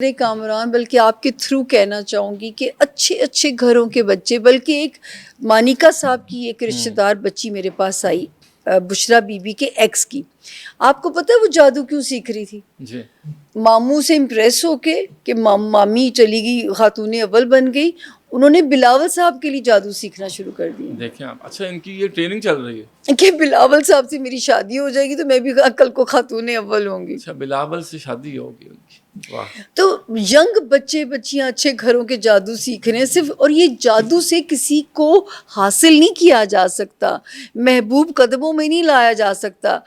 کامران، بلکہ آپ کے تھرو کہنا چاہوں گی کہ اچھے اچھے گھروں کے بچے، بلکہ ایک مانیکا صاحب کی ایک رشتہ دار بچی میرے پاس آئی، بشرا بی بی کے ایکس کی. آپ کو پتہ ہے وہ جادو کیوں سیکھ رہی تھی؟ جی ماموں سے امپریس ہو کے کہ مامی چلی گئی خاتون اول بن گئی، انہوں نے بلاول صاحب کے لیے جادو سیکھنا شروع کر دیا. دیکھیں آپ، اچھا ان کی یہ ٹریننگ چل رہی ہے کہ بلاول صاحب سے میری شادی ہو جائے گی تو میں بھی کل کو خاتون اول ہوں گی. اچھا بلاول سے شادی ہوگی ان کی، واہ. تو ینگ بچے بچیاں اچھے گھروں کے جادو سیکھ رہے ہیں صرف، اور یہ جادو سے کسی کو حاصل نہیں کیا جا سکتا، محبوب قدموں میں نہیں لایا جا سکتا.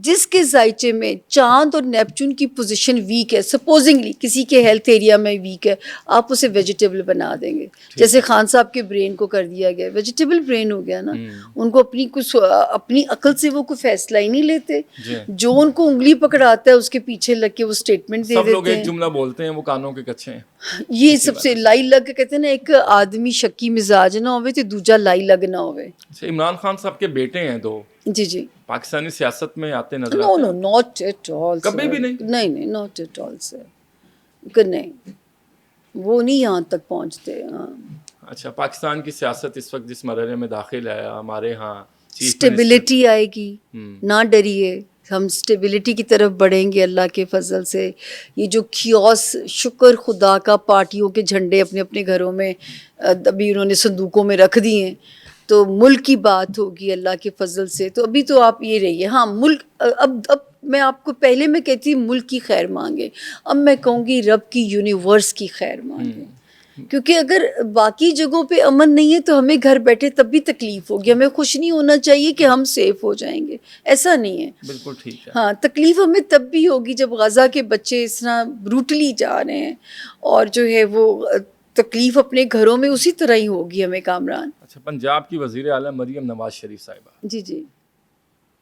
جس کے ذائچے میں چاند اور نیپچون کی پوزیشن ویک ہے، سپوزنگلی کسی کے ہیلتھ ایریا میں ویک ہے، آپ اسے ویجیٹیبل بنا دیں گے. جیسے خان صاحب کے برین کو کر دیا گیا، ویجیٹیبل برین ہو گیا نا. ان کو اپنی عقل سے وہ کوئی فیصلہ ہی نہیں لیتے، جو ان کو انگلی پکڑاتا ہے اس کے پیچھے لگ کے وہ اسٹیٹمنٹ دے سب لوگ دیتے ایک ہیں. جملہ بولتے ہیں، وہ کانوں کے کچے ہیں. یہ سب سے لائی لگ کہتے ہیں نا، ایک آدمی شکی مزاج نہ ہوئے تو دوجا لائی لگ نہ ہوئے. اچھا عمران خان صاحب کے بیٹے ہیں دو، جی جی. پاکستانی سیاست میں آتے نظر نو آتے نو ہیں؟ Not at all. کبھی بھی نہیں؟ نہیں ناٹ ایٹ آل سر، نہیں وہ نہیں یہاں تک پہنچتے. ہاں اچھا پاکستان کی سیاست اس وقت جس مرحلے میں داخل ہے، ہمارے ہاں اسٹیبلٹی آئے گی، نہ ڈریے، ہم اسٹیبلٹی کی طرف بڑھیں گے اللہ کے فضل سے. یہ جو کیوس، شکر خدا کا پارٹیوں کے جھنڈے اپنے اپنے گھروں میں ابھی انہوں نے صندوقوں میں رکھ دیے ہیں، تو ملک کی بات ہوگی اللہ کے فضل سے. تو ابھی تو آپ یہ رہیے. ہاں ملک اب میں آپ کو پہلے میں کہتی ملک کی خیر مانگے، اب میں کہوں گی رب کی یونیورس کی خیر مانگے. کیونکہ اگر باقی جگہوں پہ امن نہیں ہے تو ہمیں گھر بیٹھے تب بھی تکلیف ہوگی. ہمیں خوش نہیں ہونا چاہیے کہ ہم سیف ہو جائیں گے، ایسا نہیں ہے. بالکل ٹھیک ہے. ہاں تکلیف ہمیں تب بھی ہوگی جب غزہ کے بچے اس طرح بروٹلی جا رہے ہیں، اور جو ہے وہ تکلیف اپنے گھروں میں اسی طرح ہی ہوگی ہمیں. کامران، اچھا پنجاب کی وزیر اعلیٰ مریم نواز شریف صاحبہ، جی جی،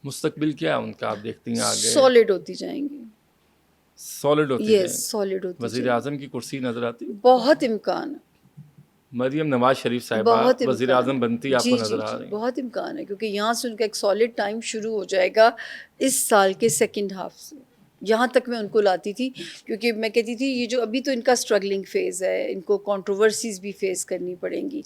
مستقبل کیا ہے ان کا؟ آپ دیکھتی ہیں آگے سالڈ ہوتی جائیں گی. سالڈ ہوتی یس جائیں، سالڈ ہوتی وزیر جائیں. اعظم کی کرسی نظر آتی؟ بہت امکان ہے، مریم نواز شریف صاحبہ بہت وزیر امکان اعظم ہے. بنتی آپ جی کو جی نظر آ جی رہی ہیں؟ بہت امکان ہے، کیونکہ یہاں سے ان کا ایک سالڈ ٹائم شروع ہو جائے گا اس سال کے سیکنڈ ہاف سے. جہاں تک میں ان کو لاتی تھی، کیونکہ میں کہتی تھی یہ جو ابھی تو ان کا اسٹرگلنگ فیز ہے، ان کو کنٹروورسیز بھی فیس کرنی پڑیں گی.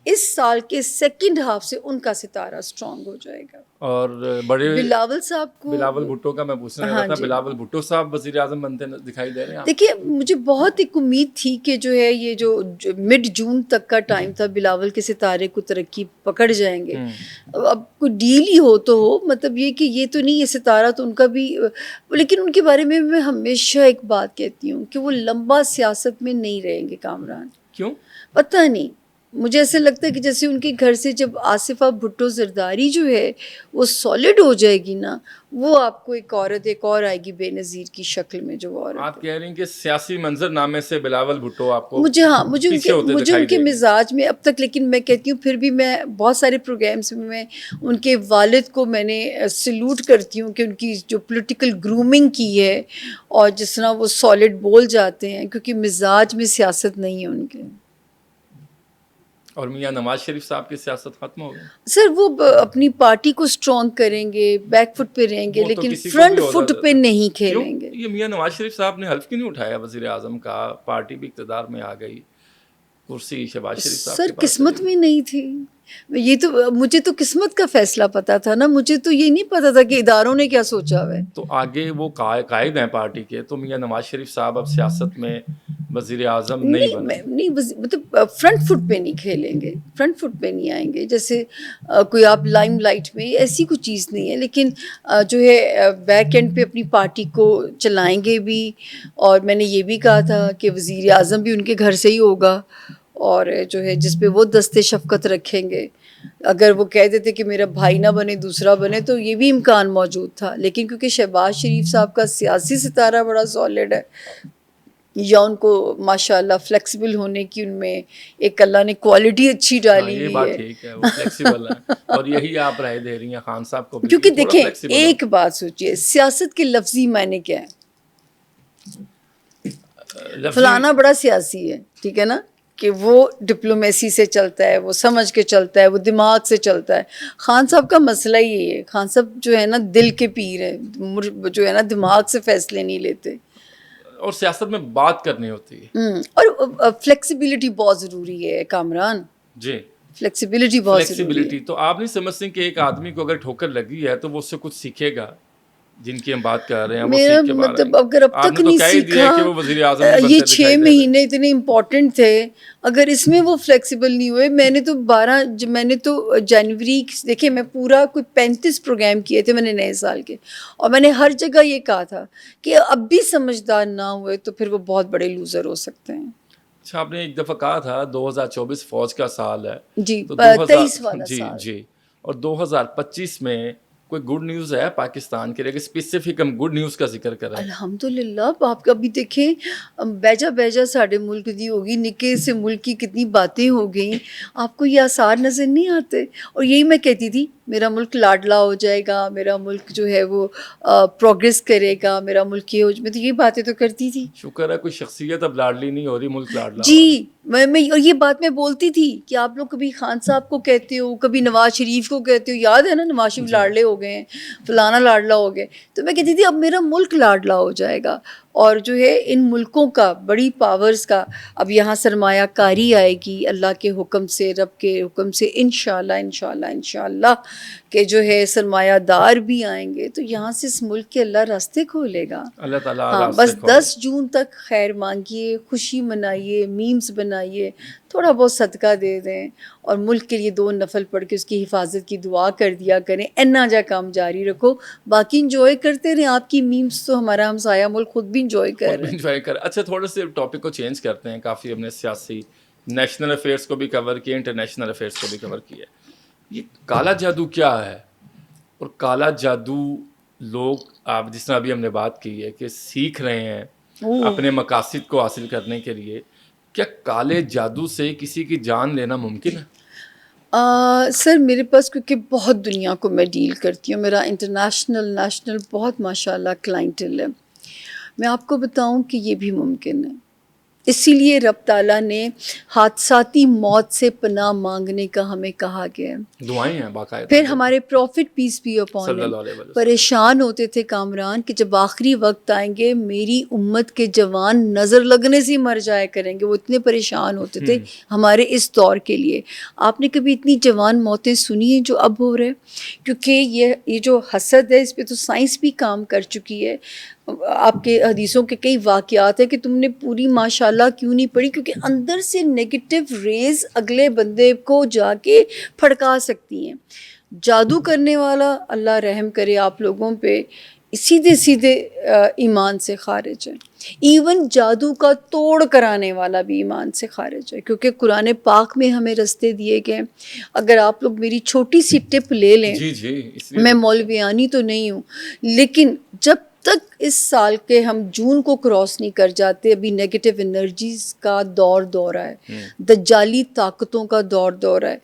اس سال کے سیکنڈ ہاف سے ان کا ستارہ اسٹرانگ ہو جائے گا. اور بڑے بلاول صاحب کو، بلاول بھٹو کا میں پوچھنے لگا ہاں تھا، جی، بلاول بھٹو صاحب وزیر اعظم بنتے دکھائی دے رہے ہیں آپ؟ دیکھیے مجھے بہت ایک امید تھی کہ جو ہے یہ جو مڈ جون تک کا ٹائم تھا، بلاول کے ستارے کو ترقی پکڑ جائیں گے. اب کوئی ڈیل ہی ہو تو ہو، مطلب یہ کہ یہ تو نہیں، یہ ستارہ تو ان کا بھی. لیکن ان کے بارے میں ہمیشہ ایک بات کہتی ہوں کہ وہ لمبا سیاست میں نہیں رہیں گے. کامران، کیوں؟ پتہ نہیں، مجھے ایسا لگتا ہے کہ جیسے ان کے گھر سے جب آصفہ بھٹو زرداری جو ہے وہ سالڈ ہو جائے گی نا، وہ آپ کو ایک اور آئے گی بے نظیر کی شکل میں. جو عورت آپ کہہ رہی ہیں کہ سیاسی منظر نامے سے بلاول بھٹو آپ کو مجھے پیچھے ہوتے ان دکھائی کے دے گی؟ مزاج میں اب تک، لیکن میں کہتی ہوں پھر بھی میں بہت سارے پروگرامس میں ان کے والد کو میں نے سلوٹ کرتی ہوں کہ ان کی جو پولیٹیکل گرومنگ کی ہے، اور جس طرح وہ سالڈ بول جاتے ہیں، کیونکہ مزاج میں سیاست نہیں ہے ان کے. اور میاں نواز شریف صاحب کی سیاست ختم ہو گئی؟ سر وہ اپنی پارٹی کو اسٹرانگ کریں گے، بیک فٹ پہ رہیں گے، وہ تو لیکن کسی کو بھی فرنٹ عہدہ فٹ دیتا پہ ہے. نہیں کیوں کھیلیں گے. یہ میاں نواز شریف صاحب نے حلف کیوں نہیں اٹھایا وزیر اعظم کا؟ پارٹی بھی اقتدار میں آ گئی، کرسی شہباز شریف صاحب سر کے پاس قسمت چلی میں نہیں تھی. یہ تو مجھے تو قسمت کا فیصلہ پتا تھا نا، مجھے تو یہ نہیں پتا تھا کہ اداروں نے کیا سوچا ہوا ہے. تو آگے وہ قائد ہیں پارٹی کے، تو میاں نواز شریف صاحب اب سیاست میں وزیر اعظم نہیں بنے؟ نہیں مطلب فرنٹ فٹ پہ نہیں کھیلیں گے، فرنٹ فٹ پہ نہیں آئیں گے. جیسے کوئی آپ لائم لائٹ میں، ایسی کوئی چیز نہیں ہے، لیکن جو ہے بیک اینڈ پہ اپنی پارٹی کو چلائیں گے بھی. اور میں نے یہ بھی کہا تھا کہ وزیر اعظم بھی ان کے گھر سے ہی ہوگا، اور جو ہے جس پہ وہ دست شفقت رکھیں گے. اگر وہ کہہ دیتے کہ میرا بھائی نہ بنے دوسرا بنے تو یہ بھی امکان موجود تھا، لیکن کیونکہ شہباز شریف صاحب کا سیاسی ستارہ بڑا سالڈ ہے، یا ان کو ماشاء اللہ فلیکسیبل ہونے کی ان میں ایک اللہ نے کوالٹی اچھی ڈالی یہ ہوئی بات ہے. ٹھیک ہے، وہ فلیکسیبل ہیں، اور یہی آپ رائے دے رہی ہیں خان صاحب کو بھی کیونکہ کہ تھوڑا دیکھیں فلیکسیبل ہو. ایک بات سوچئے، سیاست کے لفظی معنی کیا ہے؟ فلانا بڑا سیاسی ہے، ٹھیک ہے نا، کہ وہ ڈپلومیسی سے چلتا ہے، وہ سمجھ کے چلتا ہے، وہ دماغ سے چلتا ہے. خان صاحب کا مسئلہ ہی ہے، خان صاحب جو ہے نا دل کے پیر ہے، جو ہے نا دماغ سے فیصلے نہیں لیتے. اور سیاست میں بات کرنی ہوتی ہے. اور فلیکسیبلٹی بہت ضروری ہے کامران. جی فلیکسیبلٹی بہت ضروری ہے. فلیکسیبلٹی. تو آپ نہیں سمجھتے کہ ایک آدمی کو اگر ٹھوکر لگی ہے تو وہ اس سے کچھ سیکھے گا؟ جن کی ہم بات کر رہے ہیں وہ میرا سیکھ کے باہر مطلب آئیں گے. اگر اب آپ تک نے تو نہیں کہہ ہی دیا سیکھا, کہ وہ وزیر اعظم نہیں یہ بنتے 6 دکھائی دے رہے. مہینے اتنے امپورٹنٹ تھے, اگر اس میں وہ فلیکسیبل نہیں ہوئے. میں نے تو جنوری دیکھیں میں پورا کوئی 35 پروگرام کیے تھے میں نے نئے سال کے, اور میں نے ہر جگہ یہ کہا تھا کہ اب بھی سمجھدار نہ ہوئے تو پھر وہ بہت بڑے لوزر ہو سکتے ہیں. اچھا آپ نے ایک دفعہ کہا تھا 2024 فوج کا سال ہے. جی, تو 23 والا جی سال. جی, اور 2025 میں کوئی گڈ نیوز ہے پاکستان کے لیے کہ اسپیسیفک ہم گڈ نیوز کا ذکر کریں؟ الحمدللہ. آپ کبھی دیکھیں بیجا ساڈے ملک دی ہوگی, نکے سے ملک کی کتنی باتیں ہو گئیں, آپ کو یہ آثار نظر نہیں آتے. اور یہی میں کہتی تھی میرا ملک لاڈلا ہو جائے گا, میرا ملک جو ہے وہ پروگریس کرے گا, میرا ملک یہ ہو جائے. میں تو یہ باتیں تو کرتی تھی. شکر ہے کوئی شخصیت اب لاڈلی نہیں ہو رہی, ملک لاڈلا ہو رہا. جی میں اور یہ بات میں بولتی تھی کہ آپ لوگ کبھی خان صاحب کو کہتے ہو, کبھی نواز شریف کو کہتے ہو, یاد ہے نا نواز شریف لاڈلے ہو گئے ہیں, فلانا لاڈلا ہو گئے. تو میں کہتی تھی اب میرا ملک لاڈلا ہو جائے گا, اور جو ہے ان ملکوں کا بڑی پاورز کا اب یہاں سرمایہ کاری آئے گی اللہ کے حکم سے, رب کے حکم سے, انشاءاللہ کہ جو ہے سرمایہ دار بھی آئیں گے. تو یہاں سے اس ملک کے اللہ راستے کھولے گا. اللہ تعالیٰ ہاں راستے بس کھولے. 10 جون تک خیر مانگیے, خوشی منائیے, میمز بنائیے, تھوڑا بہت صدقہ دے دیں, اور ملک کے لیے 2 نفل پڑھ کے اس کی حفاظت کی دعا کر دیا کریں. اینا جا کام جاری رکھو, باقی انجوائے کرتے رہیں. آپ کی میمز تو ہمارا ہمسایہ ملک خود بھی انجوائے کر رہے ہیں. اچھا تھوڑے سے ٹاپک کو چینج کرتے ہیں. کافی ہم نے سیاسی نیشنل افیئرس کو بھی کور کیا, انٹرنیشنل افیئرس کو بھی کور کیا. یہ کالا جادو کیا ہے, اور کالا جادو لوگ آپ جس طرح ابھی ہم نے بات کی ہے کہ سیکھ رہے ہیں اپنے مقاصد کو حاصل کرنے کے لیے, کیا کالے جادو سے کسی کی جان لینا ممکن ہے؟ سر میرے پاس کیونکہ بہت دنیا کو میں ڈیل کرتی ہوں, میرا انٹرنیشنل نیشنل بہت ماشاءاللہ کلائنٹل ہے, میں آپ کو بتاؤں کہ یہ بھی ممکن ہے. اسی لیے رب تعالیٰ نے حادثاتی موت سے پناہ مانگنے کا ہمیں کہا گیا ہے. دعائیں ہیں باقاعدہ. پھر ہمارے پروفٹ پیس بی اپون صلی اللہ علیہ وسلم پریشان ہوتے تھے کامران کہ جب آخری وقت آئیں گے میری امت کے جوان نظر لگنے سے مر جایا کریں گے. وہ اتنے پریشان ہوتے تھے ہمارے اس دور کے لیے. آپ نے کبھی اتنی جوان موتیں سنی ہیں جو اب ہو رہے؟ کیونکہ یہ جو حسد ہے اس پہ تو سائنس بھی کام کر چکی ہے. آپ کے حدیثوں کے کئی واقعات ہیں کہ تم نے پوری ماشاءاللہ کیوں نہیں پڑھی, کیونکہ اندر سے نیگیٹو ریز اگلے بندے کو جا کے پھڑکا سکتی ہیں. جادو کرنے والا اللہ رحم کرے آپ لوگوں پہ سیدھے ایمان سے خارج ہے. ایون جادو کا توڑ کرانے والا بھی ایمان سے خارج ہے, کیونکہ قرآن پاک میں ہمیں رستے دیے گئے. اگر آپ لوگ میری چھوٹی سی ٹپ لے لیں, میں مولویانی تو نہیں ہوں, لیکن جب تک اس سال کے ہم جون کو کراس نہیں کر جاتے, ابھی نیگیٹو انرجیز کا دور ہے, دجالی طاقتوں کا دور ہے.